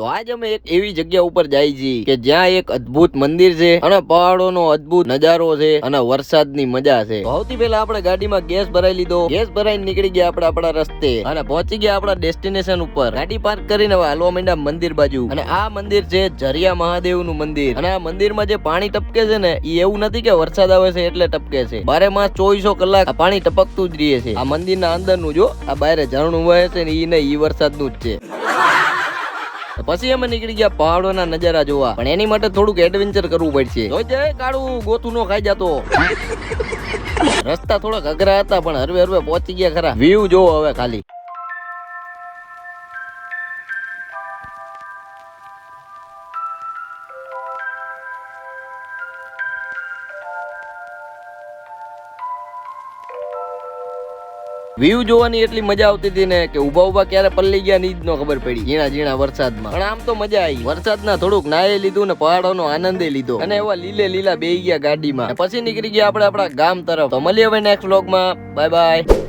તો આજ અમે એક એવી જગ્યા ઉપર જાય છીએ કે જ્યાં એક અદ્ભુત મંદિર છે અને પહાડોનો અદ્ભુત નજારો છે અને વરસાદની મજા છે. સૌથી પહેલા આપણે ગાડીમાં ગેસ ભરાઈ લીધો. ગેસ ભરાઈને નીકળી ગયા આપણે આપણા રસ્તે અને પહોંચી ગયા આપણા ડેસ્ટિનેશન ઉપર. ગાડી પાર્ક કરીને હાલવા માંડ્યા મંદિર બાજુ. અને આ મંદિર છે ઝરિયા મહાદેવનું મંદિર. અને આ મંદિરમાં જે પાણી ટપકે છે ને એ એવું નથી કે વરસાદ આવે છે એટલે ટપકે છે. 12 માસ 2400 કલાક આ પાણી ટપકતું જ રહે છે. આ મંદિરના અંદરનું જો આ બહાર ઝરણું વહે છે ને ઈ નહીં, ઈ વરસાદનું જ છે. પછી અમે નીકળી ગયા પહાડોના નજારા જોવા, પણ એની માટે થોડુંક એડવેન્ચર કરવું પડશે. જોજે કાળું ગોતું નો ખાઈ જતો. રસ્તા થોડાક અઘરા હતા પણ હરવે હરવે પહોંચી ગયા ખરા. વ્યૂ જોવો હવે ખાલી. વ્યૂ જોવાની એટલી મજા આવતી હતી ને કે ઉભા ઉભા ક્યારે પલ્લી ગયા ની જ નો ખબર પડી ઝીણા ઝીણા વરસાદમાં. પણ આમ તો મજા આવી. વરસાદના થોડુંક નાહી લીધું ને પહાડોનો આનંદ લીધો અને એવા લીલે લીલા બેહી ગયા ગાડીમાં. પછી નીકળી ગયા આપણે આપણા ગામ તરફ. તો મળીએ હવે નેક્સ્ટ વ્લોગમાં. Bye bye.